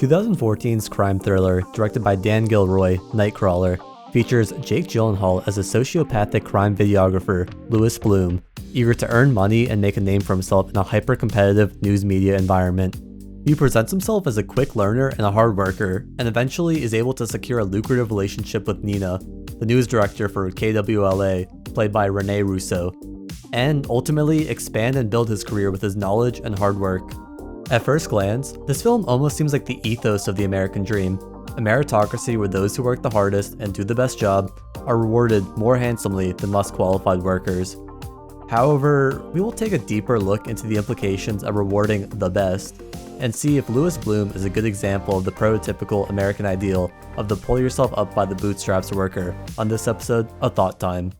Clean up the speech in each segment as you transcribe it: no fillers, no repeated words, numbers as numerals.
2014's crime thriller, directed by Dan Gilroy, Nightcrawler, features Jake Gyllenhaal as a sociopathic crime videographer, Louis Bloom, eager to earn money and make a name for himself in a hyper-competitive news media environment. He presents himself as a quick learner and a hard worker, and eventually is able to secure a lucrative relationship with Nina, the news director for KWLA, played by Rene Russo, and ultimately expand and build his career with his knowledge and hard work. At first glance, this film almost seems like the ethos of the American dream, a meritocracy where those who work the hardest and do the best job are rewarded more handsomely than less qualified workers. However, we will take a deeper look into the implications of rewarding the best, and see if Louis Bloom is a good example of the prototypical American ideal of the pull yourself up by the bootstraps worker on this episode of ThoughtTime.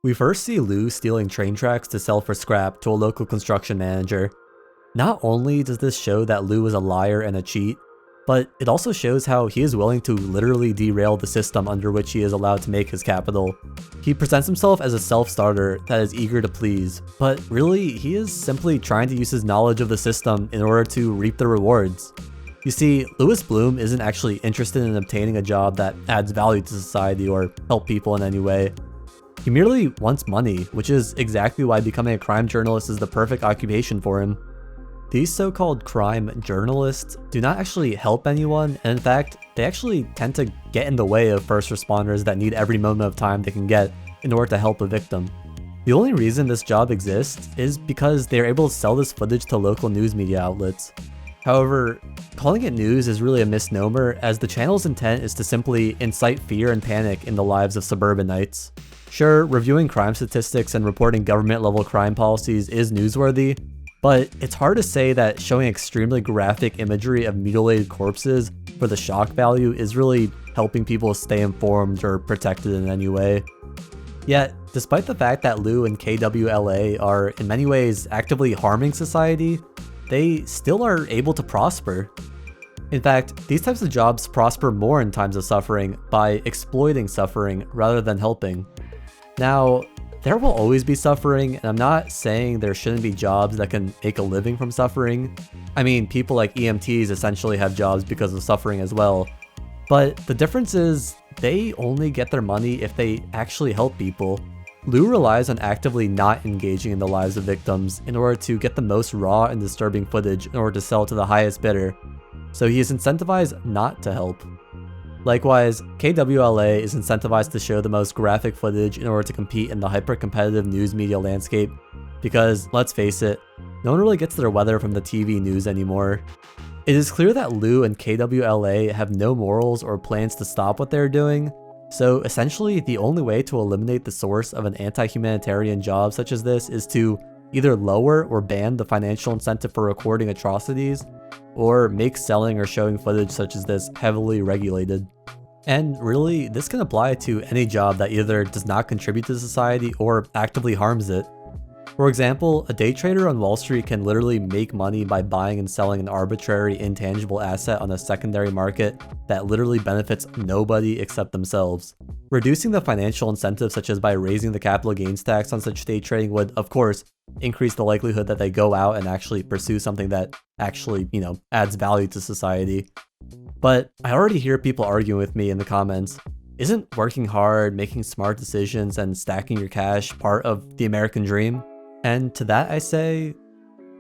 We first see Lou stealing train tracks to sell for scrap to a local construction manager. Not only does this show that Lou is a liar and a cheat, but it also shows how he is willing to literally derail the system under which he is allowed to make his capital. He presents himself as a self-starter that is eager to please, but really he is simply trying to use his knowledge of the system in order to reap the rewards. You see, Louis Bloom isn't actually interested in obtaining a job that adds value to society or help people in any way. He merely wants money, which is exactly why becoming a crime journalist is the perfect occupation for him. These so-called crime journalists do not actually help anyone, and in fact, they actually tend to get in the way of first responders that need every moment of time they can get in order to help a victim. The only reason this job exists is because they are able to sell this footage to local news media outlets. However, calling it news is really a misnomer, as the channel's intent is to simply incite fear and panic in the lives of suburbanites. Sure, reviewing crime statistics and reporting government-level crime policies is newsworthy, but it's hard to say that showing extremely graphic imagery of mutilated corpses for the shock value is really helping people stay informed or protected in any way. Yet, despite the fact that Lou and KWLA are in many ways actively harming society, they still are able to prosper. In fact, these types of jobs prosper more in times of suffering by exploiting suffering rather than helping. Now, there will always be suffering, and I'm not saying there shouldn't be jobs that can make a living from suffering. I mean, people like EMTs essentially have jobs because of suffering as well. But the difference is, they only get their money if they actually help people. Lou relies on actively not engaging in the lives of victims in order to get the most raw and disturbing footage in order to sell to the highest bidder, so he is incentivized not to help. Likewise, KWLA is incentivized to show the most graphic footage in order to compete in the hyper-competitive news media landscape, because, let's face it, no one really gets their weather from the TV news anymore. It is clear that Lou and KWLA have no morals or plans to stop what they're doing, so essentially the only way to eliminate the source of an anti-humanitarian job such as this is to either lower or ban the financial incentive for recording atrocities, or make selling or showing footage such as this heavily regulated. And really, this can apply to any job that either does not contribute to society or actively harms it. For example, a day trader on Wall Street can literally make money by buying and selling an arbitrary intangible asset on a secondary market that literally benefits nobody except themselves. Reducing the financial incentive, such as by raising the capital gains tax on such day trading, would, of course, increase the likelihood that they go out and actually pursue something that actually, adds value to society. But I already hear people arguing with me in the comments. Isn't working hard, making smart decisions, and stacking your cash part of the American dream? And to that I say,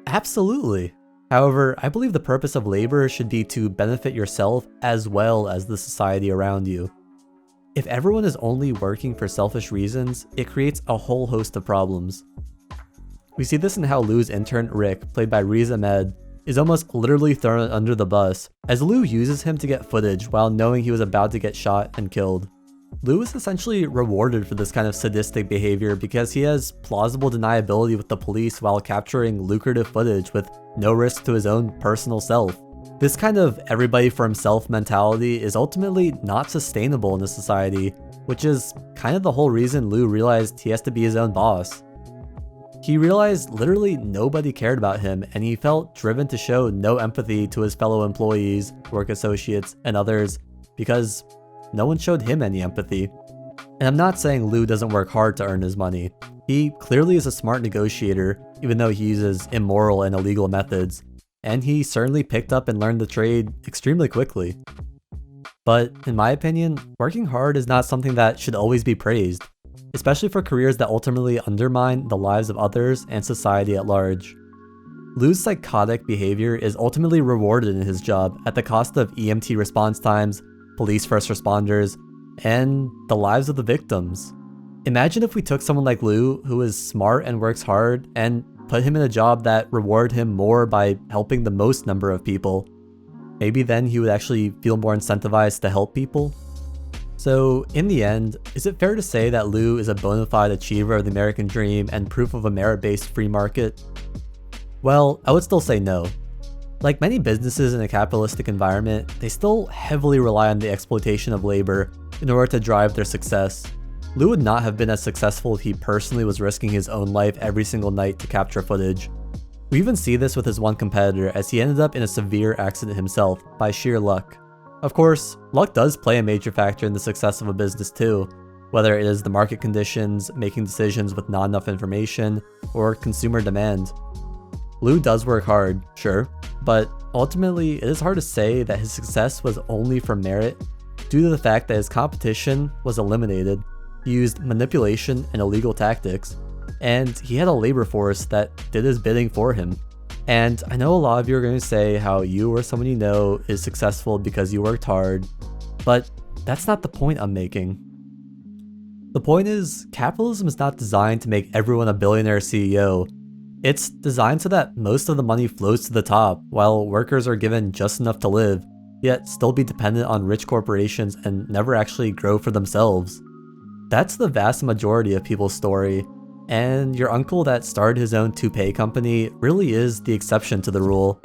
absolutely. However, I believe the purpose of labor should be to benefit yourself as well as the society around you. If everyone is only working for selfish reasons, it creates a whole host of problems. We see this in how Lou's intern, Rick, played by Riz Ahmed, is almost literally thrown under the bus, as Lou uses him to get footage while knowing he was about to get shot and killed. Lou is essentially rewarded for this kind of sadistic behavior because he has plausible deniability with the police while capturing lucrative footage with no risk to his own personal self. This kind of everybody for himself mentality is ultimately not sustainable in a society, which is kind of the whole reason Lou realized he has to be his own boss. He realized literally nobody cared about him, and he felt driven to show no empathy to his fellow employees, work associates, and others because no one showed him any empathy. And I'm not saying Liu doesn't work hard to earn his money. He clearly is a smart negotiator, even though he uses immoral and illegal methods, and he certainly picked up and learned the trade extremely quickly. But in my opinion, working hard is not something that should always be praised, especially for careers that ultimately undermine the lives of others and society at large. Liu's psychotic behavior is ultimately rewarded in his job at the cost of EMT response times, police first responders, and the lives of the victims. Imagine if we took someone like Liu, who is smart and works hard, and put him in a job that rewarded him more by helping the most number of people. Maybe then he would actually feel more incentivized to help people. So in the end, is it fair to say that Liu is a bona fide achiever of the American dream and proof of a merit-based free market? Well, I would still say no. Like many businesses in a capitalistic environment, they still heavily rely on the exploitation of labor in order to drive their success. Liu would not have been as successful if he personally was risking his own life every single night to capture footage. We even see this with his one competitor, as he ended up in a severe accident himself by sheer luck. Of course, luck does play a major factor in the success of a business too, whether it is the market conditions, making decisions with not enough information, or consumer demand. Liu does work hard, sure, but ultimately it is hard to say that his success was only from merit due to the fact that his competition was eliminated. He used manipulation and illegal tactics, and he had a labor force that did his bidding for him. And I know a lot of you are going to say how you or someone you know is successful because you worked hard, but that's not the point I'm making. The point is, capitalism is not designed to make everyone a billionaire CEO. It's designed so that most of the money flows to the top, while workers are given just enough to live, yet still be dependent on rich corporations and never actually grow for themselves. That's the vast majority of people's story, and your uncle that started his own toupee company really is the exception to the rule.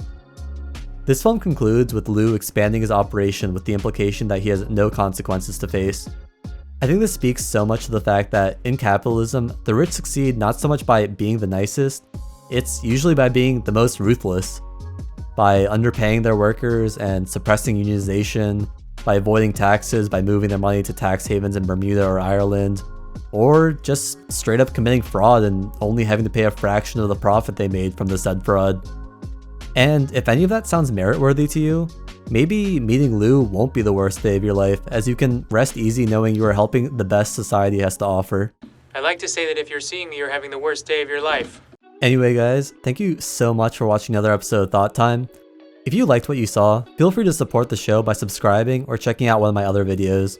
This film concludes with Liu expanding his operation with the implication that he has no consequences to face. I think this speaks so much to the fact that in capitalism, the rich succeed not so much by being the nicest, it's usually by being the most ruthless. By underpaying their workers and suppressing unionization, by avoiding taxes, by moving their money to tax havens in Bermuda or Ireland, or just straight up committing fraud and only having to pay a fraction of the profit they made from the said fraud. And if any of that sounds merit-worthy to you, maybe meeting Liu won't be the worst day of your life, as you can rest easy knowing you are helping the best society has to offer. I like to say that if you're seeing me, you're having the worst day of your life. Anyway guys, thank you so much for watching another episode of ThoughtTime. If you liked what you saw, feel free to support the show by subscribing or checking out one of my other videos.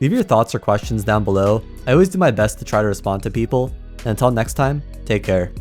Leave your thoughts or questions down below. I always do my best to try to respond to people. And until next time, take care.